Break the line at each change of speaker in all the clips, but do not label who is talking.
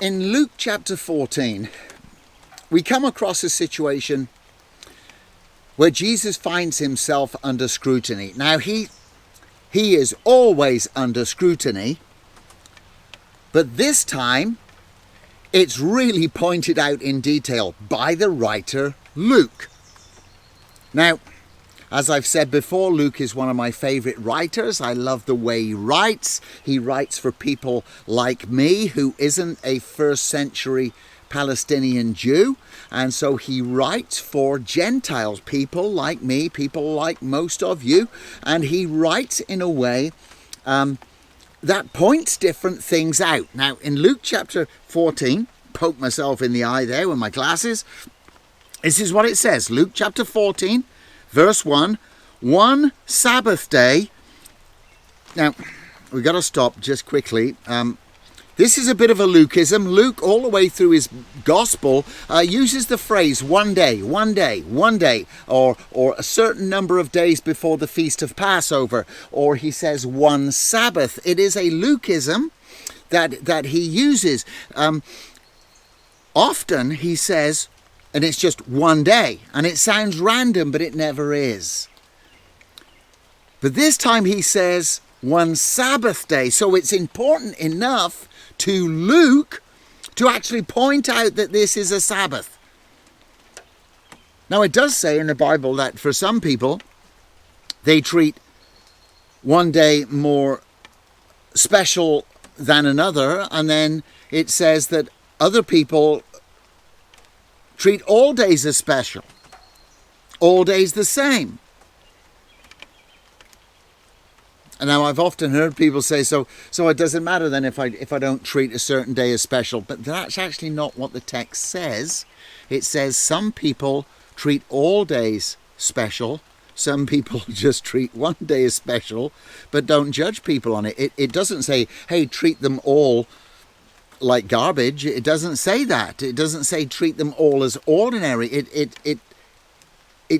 in Luke chapter 14, we come across a situation where Jesus finds himself under scrutiny. Now, he is always under scrutiny, but this time it's really pointed out in detail by the writer Luke. Now, as I've said before, Luke is one of my favourite writers. I love the way he writes. He writes for people like me, who isn't a first century Palestinian Jew. And so he writes for Gentiles, people like me, people like most of you. And he writes in a way that points different things out. Now, in Luke chapter 14, poke myself in the eye there with my glasses. This is what it says. Luke chapter 14. Verse 1, one Sabbath day. Now, we've got to stop just quickly. This is a bit of a Lukeism. Luke, all the way through his gospel, uses the phrase one day, or a certain number of days before the feast of Passover, or he says one Sabbath. It is a Lukeism that he uses. Often he says, and it's just one day. And it sounds random, but it never is. But this time he says one Sabbath day. So it's important enough to Luke to actually point out that this is a Sabbath. Now, it does say in the Bible that for some people, they treat one day more special than another. And then it says that other people treat all days as special, all days the same. And now I've often heard people say, so it doesn't matter then if I don't treat a certain day as special. But that's actually not what the text says. It says some people treat all days special. Some people just treat one day as special, but don't judge people on it. It doesn't say, hey, treat them all like garbage. It doesn't say that. It doesn't say treat them all as ordinary. It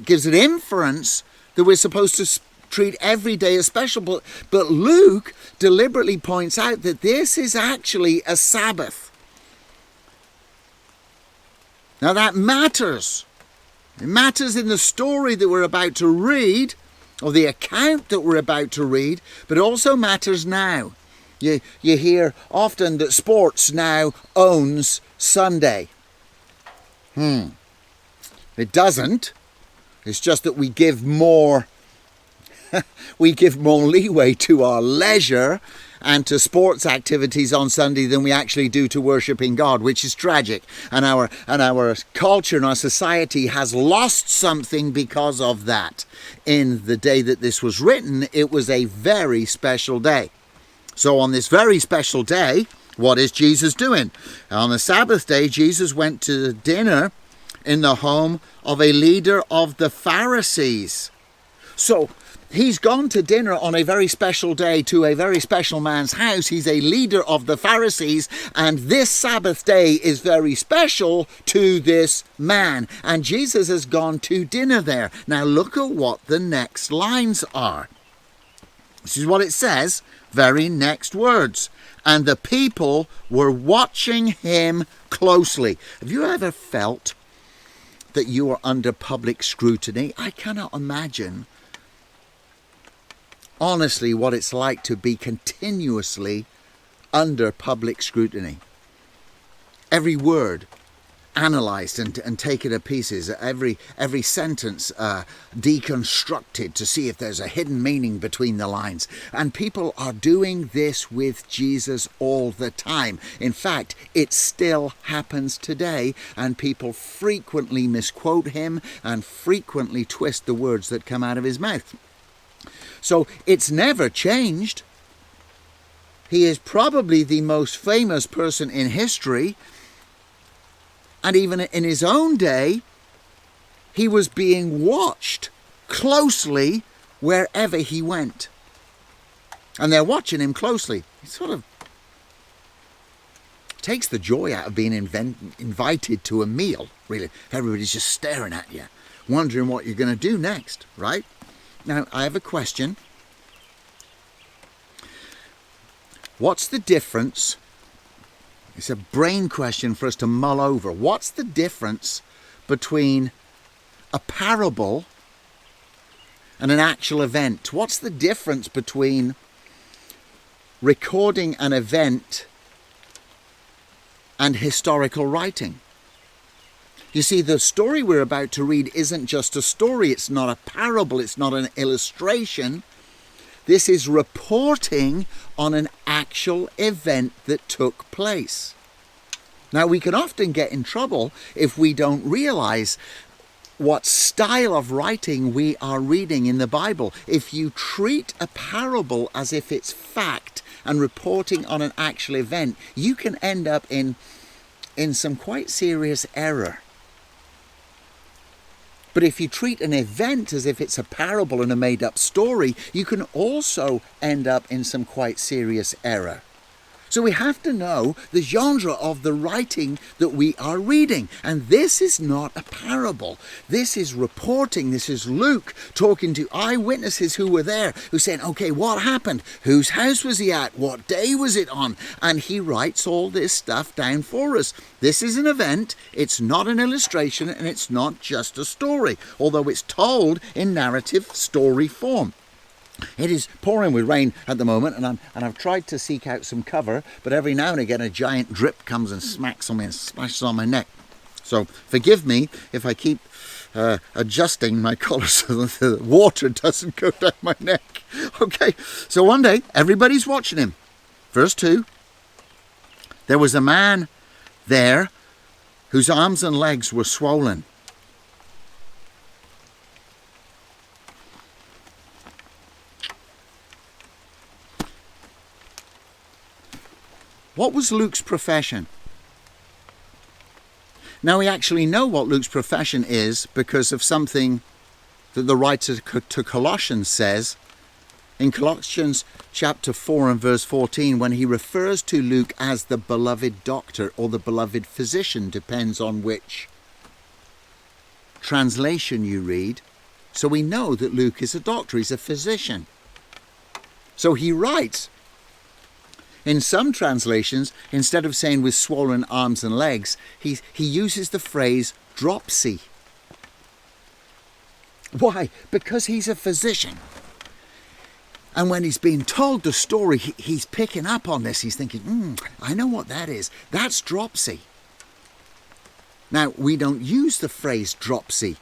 gives an inference that we're supposed to treat every day as special. But Luke deliberately points out that this is actually a Sabbath. Now that matters. It matters in the story that we're about to read, or the account that we're about to read, but it also matters now. You hear often that sports now owns Sunday. It doesn't. It's just that we give more leeway to our leisure and to sports activities on Sunday than we actually do to worshiping God, which is tragic. And our culture and our society has lost something because of that. In the day that this was written, it was a very special day. So on this very special day, what is Jesus doing? On the Sabbath day, Jesus went to dinner in the home of a leader of the Pharisees. So he's gone to dinner on a very special day to a very special man's house. He's a leader of the Pharisees, and this Sabbath day is very special to this man. And Jesus has gone to dinner there. Now look at what the next lines are. This is what it says, very next words. And the people were watching him closely. Have you ever felt that you are under public scrutiny? I cannot imagine, honestly, what it's like to be continuously under public scrutiny. Every word analysed and taken to pieces, every sentence deconstructed to see if there's a hidden meaning between the lines. And people are doing this with Jesus all the time. In fact, it still happens today, and people frequently misquote him and frequently twist the words that come out of his mouth. So it's never changed. He is probably the most famous person in history. And even in his own day, he was being watched closely wherever he went. And they're watching him closely. It sort of takes the joy out of being invited to a meal, really. Everybody's just staring at you, wondering what you're going to do next, right? Now, I have a question. What's the difference It's a brain question for us to mull over. What's the difference between a parable and an actual event? What's the difference between recording an event and historical writing? You see, the story we're about to read isn't just a story. It's not a parable. It's not an illustration. This is reporting on an actual event that took place. Now, we can often get in trouble if we don't realize what style of writing we are reading in the Bible. If you treat a parable as if it's fact and reporting on an actual event, you can end up in some quite serious error. But if you treat an event as if it's a parable and a made-up story, you can also end up in some quite serious error. So we have to know the genre of the writing that we are reading. And this is not a parable. This is reporting. This is Luke talking to eyewitnesses who were there, who saying, okay, what happened? Whose house was he at? What day was it on? And he writes all this stuff down for us. This is an event. It's not an illustration, and it's not just a story, although it's told in narrative story form. It is pouring with rain at the moment, and I've tried to seek out some cover, but every now and again a giant drip comes and smacks on me and splashes on my neck. So forgive me if I keep adjusting my collar so that the water doesn't go down my neck. Okay, so one day everybody's watching him. Verse 2, there was a man there whose arms and legs were swollen. What was Luke's profession? Now we actually know what Luke's profession is because of something that the writer to Colossians says in Colossians chapter 4 and verse 14, when he refers to Luke as the beloved doctor or the beloved physician, depends on which translation you read. So we know that Luke is a doctor, he's a physician. So he writes, in some translations, instead of saying with swollen arms and legs, he uses the phrase dropsy. Why? Because he's a physician. And when he's being told the story, he's picking up on this. He's thinking, I know what that is. That's dropsy. Now, we don't use the phrase dropsy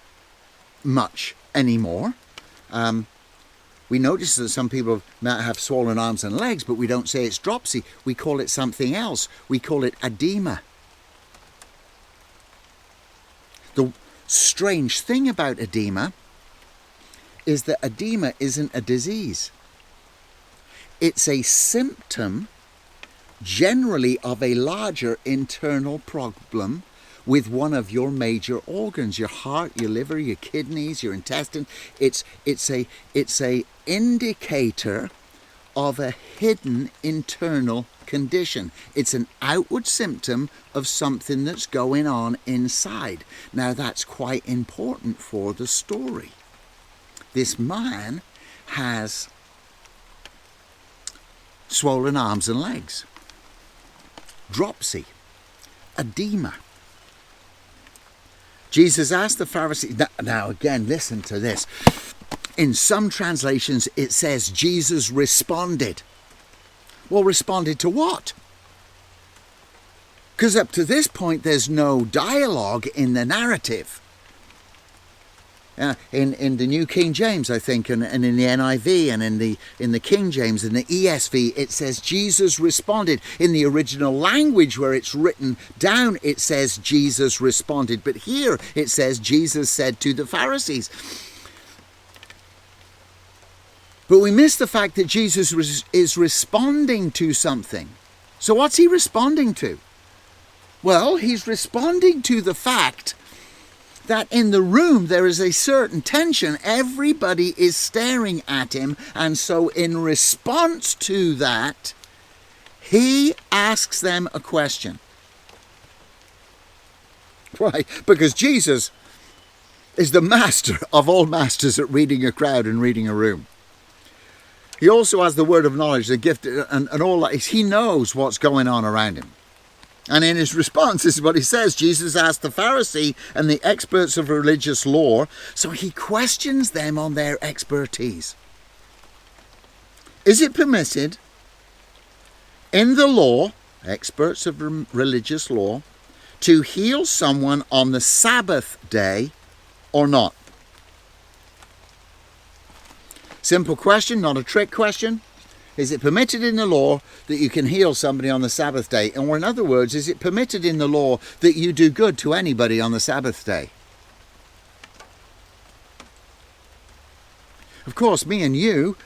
much anymore. We notice that some people might have swollen arms and legs, but we don't say it's dropsy. We call it something else. We call it edema. The strange thing about edema is that edema isn't a disease. It's a symptom, generally, of a larger internal problem with one of your major organs, your heart, your liver, your kidneys, your intestine. It's a indicator of a hidden internal condition. It's an outward symptom of something that's going on inside. Now that's quite important for the story. This man has swollen arms and legs, dropsy, edema. Jesus asked the Pharisees, now again, listen to this. In some translations, it says Jesus responded. Well, responded to what? Because up to this point, there's no dialogue in the narrative. In the New King James, I think, and in the NIV, and in the King James, and the ESV, it says Jesus responded. In the original language where it's written down, it says Jesus responded. But here it says Jesus said to the Pharisees. But we miss the fact that Jesus is responding to something. So what's he responding to? Well, he's responding to the fact that in the room there is a certain tension. Everybody is staring at him, and so in response to that, he asks them a question. Why? Because Jesus is the master of all masters at reading a crowd and reading a room. He also has the word of knowledge, the gift, and all that. He knows what's going on around him. And in his response, this is what he says. Jesus asked the Pharisee and the experts of religious law, so he questions them on their expertise. Is it permitted in the law, experts of religious law, to heal someone on the Sabbath day or not? Simple question, not a trick question. Is it permitted in the law that you can heal somebody on the Sabbath day? Or in other words, is it permitted in the law that you do good to anybody on the Sabbath day? Of course, me and you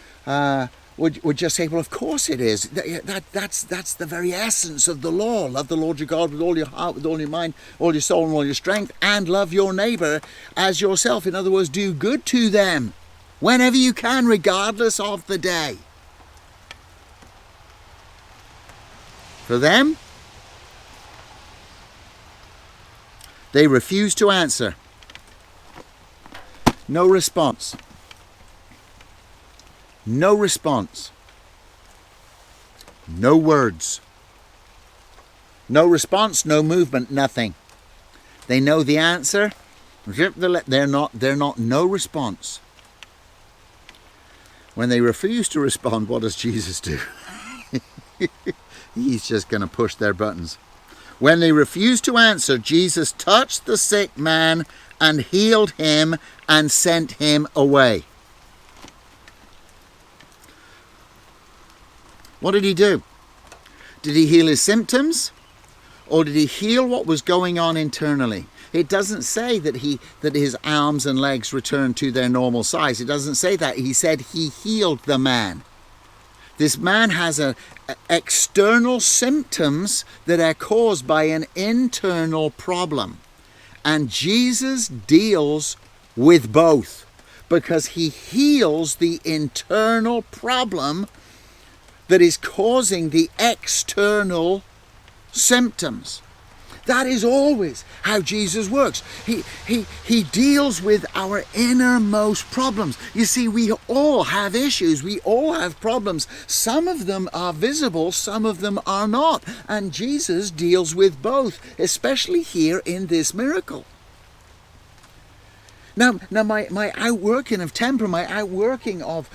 would just say, well, of course it is. That's the very essence of the law. Love the Lord your God with all your heart, with all your mind, all your soul and all your strength, and love your neighbour as yourself. In other words, do good to them whenever you can, regardless of the day. For them, they refuse to answer. No response. No response. No words. No response, no movement, nothing. They know the answer. They're not, no response. When they refuse to respond, what does Jesus do? He's just going to push their buttons. When they refused to answer, Jesus touched the sick man and healed him and sent him away. What did he do? Did he heal his symptoms? Or did he heal what was going on internally? It doesn't say that his arms and legs returned to their normal size. It doesn't say that. He said he healed the man. This man has external symptoms that are caused by an internal problem. And Jesus deals with both because he heals the internal problem that is causing the external symptoms. That is always how Jesus works. He deals with our innermost problems. You see, we all have issues. We all have problems. Some of them are visible, some of them are not. And Jesus deals with both, especially here in this miracle. Now my outworking of temper, my outworking of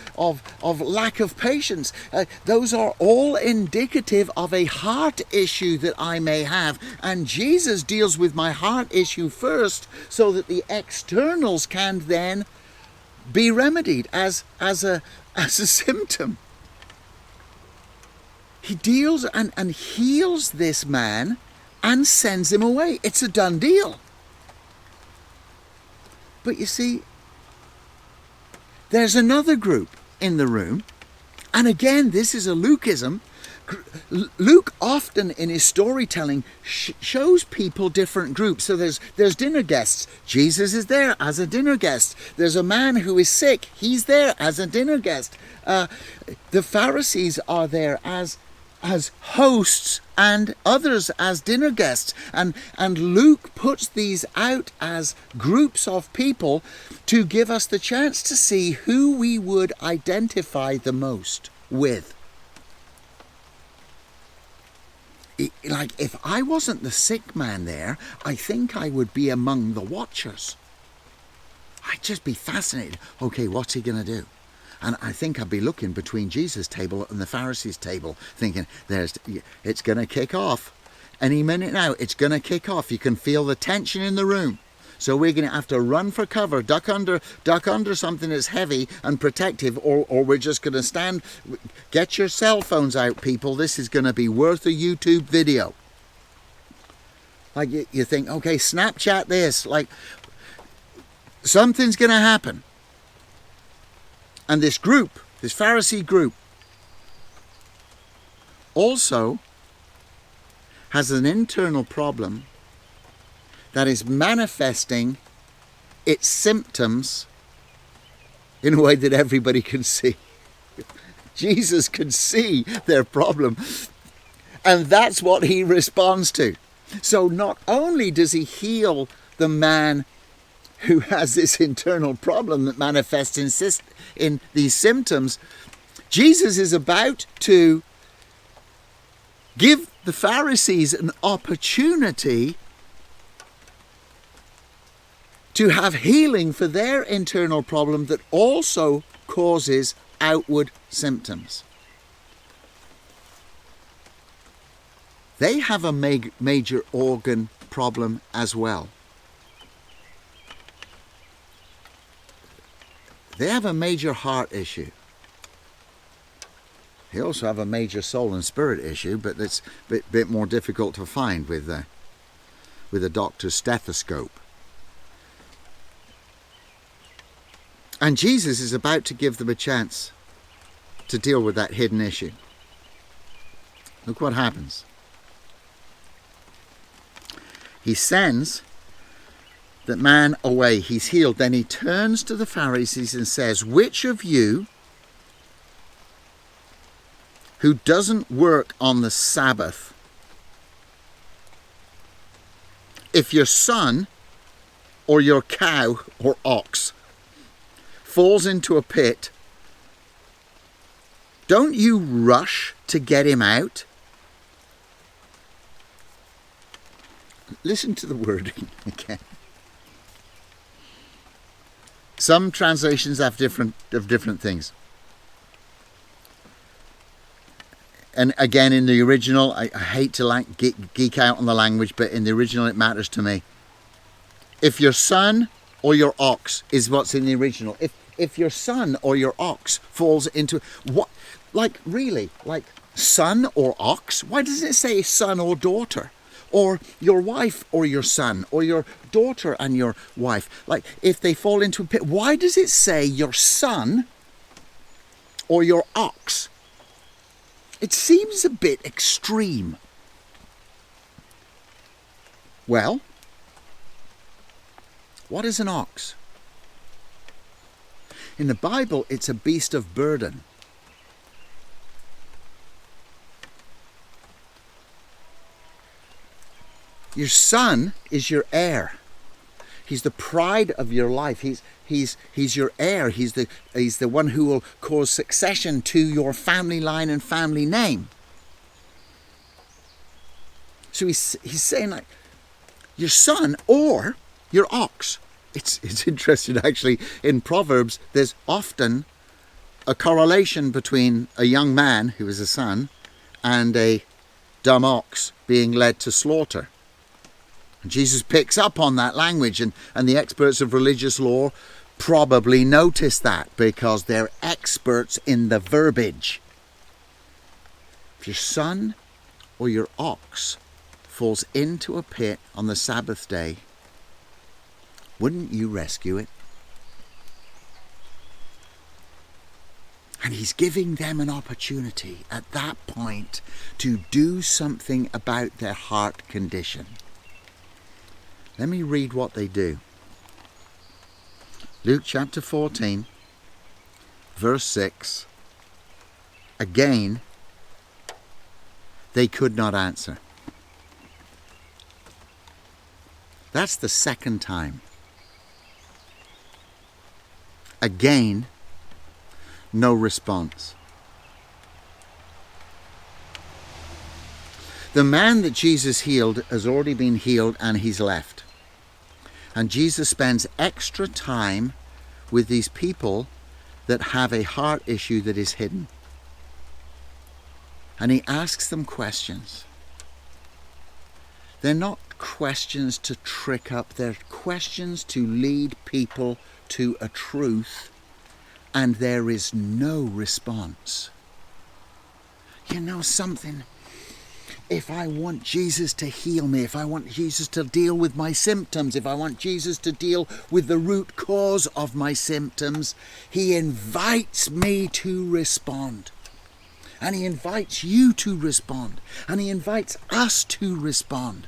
lack of patience, those are all indicative of a heart issue that I may have. And Jesus deals with my heart issue first so that the externals can then be remedied as a symptom. He deals and heals this man and sends him away. It's a done deal. But you see, there's another group in the room, and again, this is a Lukeism. Luke often in his storytelling shows people different groups. So there's dinner guests. Jesus is there as a dinner guest. There's a man who is sick. He's there as a dinner guest. The Pharisees are there as hosts and others as dinner guests. And Luke puts these out as groups of people to give us the chance to see who we would identify the most with. Like, if I wasn't the sick man there, I think I would be among the watchers. I'd just be fascinated. Okay, what's he going to do? And I think I'd be looking between Jesus' table and the Pharisees' table, thinking, it's going to kick off. Any minute now, it's going to kick off. You can feel the tension in the room. So we're going to have to run for cover, duck under something that's heavy and protective, or we're just going to stand. Get your cell phones out, people. This is going to be worth a YouTube video. Like you think, okay, Snapchat this. Like, something's going to happen. And this group, this Pharisee group, also has an internal problem that is manifesting its symptoms in a way that everybody can see. Jesus can see their problem, and that's what he responds to. So not only does he heal the man who has this internal problem that manifests in these symptoms, Jesus is about to give the Pharisees an opportunity to have healing for their internal problem that also causes outward symptoms. They have a major organ problem as well. They have a major heart issue. They also have a major soul and spirit issue, but it's a bit more difficult to find with a doctor's stethoscope. And Jesus is about to give them a chance to deal with that hidden issue. Look what happens. He sends that man away. He's healed. Then he turns to the Pharisees and says, which of you who doesn't work on the Sabbath, if your son or your cow or ox falls into a pit, don't you rush to get him out? Listen to the wording again. Some translations have different things. And again, in the original, I hate to geek out on the language, but in the original it matters to me. If your son or your ox is what's in the original. If your son or your ox falls into what, like really, like son or ox? Why doesn't it say son or daughter? Or your wife or your son, or your daughter and your wife? Like if they fall into a pit, why does it say your son or your ox? It seems a bit extreme. Well, what is an ox? In the Bible, it's a beast of burden. Your son is your heir. He's the pride of your life. He's your heir. He's the one who will cause succession to your family line and family name. So he's saying like your son or your ox. It's interesting actually. In Proverbs, there's often a correlation between a young man who is a son and a dumb ox being led to slaughter. And Jesus picks up on that language, and the experts of religious law probably notice that because they're experts in the verbiage. If your son or your ox falls into a pit on the Sabbath day, wouldn't you rescue it? And he's giving them an opportunity at that point to do something about their heart condition. Let me read what they do. Luke chapter 14, verse 6. Again, they could not answer. That's the second time. Again, no response. The man that Jesus healed has already been healed and he's left. And Jesus spends extra time with these people that have a heart issue that is hidden. And he asks them questions. They're not questions to trick up, they're questions to lead people to a truth, and there is no response. You know something? If I want Jesus to heal me, if I want Jesus to deal with my symptoms, if I want Jesus to deal with the root cause of my symptoms, he invites me to respond. And he invites you to respond. And he invites us to respond.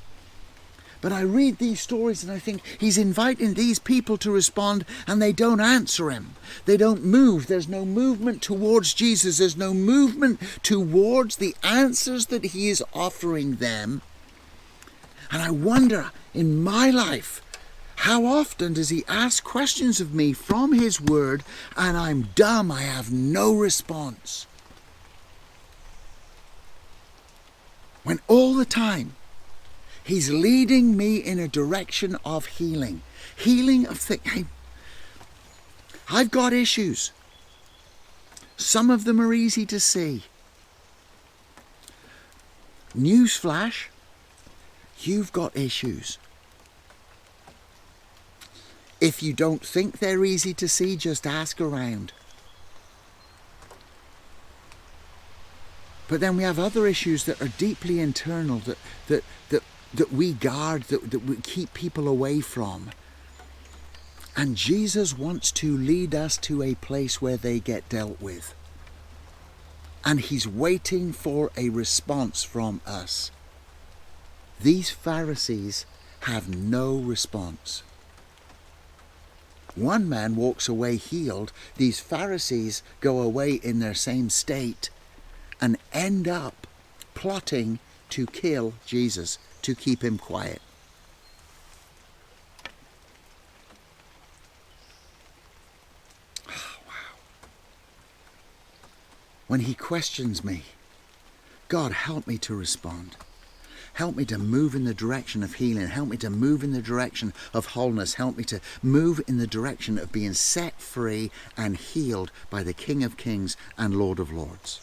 But I read these stories and I think he's inviting these people to respond and they don't answer him. They don't move. There's no movement towards Jesus. There's no movement towards the answers that he is offering them. And I wonder, in my life, how often does he ask questions of me from his word and I'm dumb, I have no response. when all the time he's leading me in a direction of healing. Healing of things. Hey, I've got issues. Some of them are easy to see. Newsflash, you've got issues. If you don't think they're easy to see, just ask around. But then we have other issues that are deeply internal, that we guard, that we keep people away from. And Jesus wants to lead us to a place where they get dealt with. And he's waiting for a response from us. These Pharisees have no response. One man walks away healed. These Pharisees go away in their same state and end up plotting to kill Jesus, to keep him quiet. Oh, wow. When he questions me, God, help me to respond. Help me to move in the direction of healing. Help me to move in the direction of wholeness. Help me to move in the direction of being set free and healed by the King of Kings and Lord of Lords.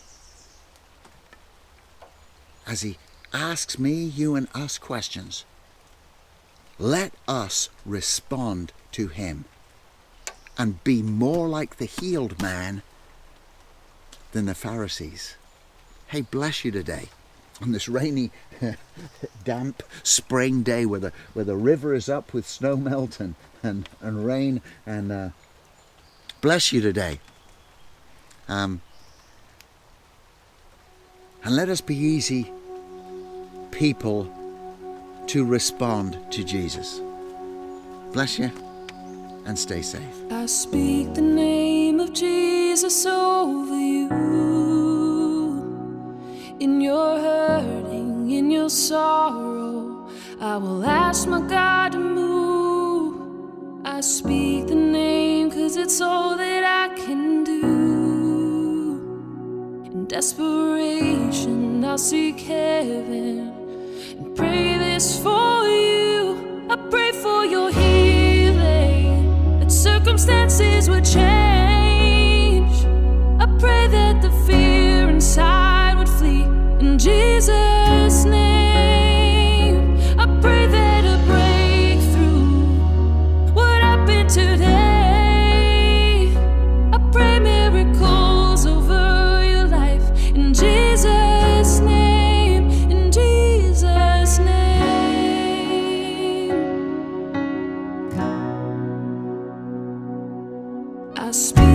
As he asks me, you and us questions, let us respond to him and be more like the healed man than the Pharisees. Hey, bless you today on this rainy, damp spring day where the river is up with snow melt and rain, and bless you today. And let us be easy people to respond to Jesus. Bless you and stay safe.
I speak the name of Jesus over you. In your hurting, in your sorrow, I will ask my God to move. I speak the name 'cause it's all that I can do. In desperation, I'll seek heaven and pray this for you. I pray for your healing, that circumstances would change. I pray that the fear inside would flee in Jesus' name. I pray that a breakthrough would happen today. I pray miracles over your life in Jesus' name, in Jesus' name. I speak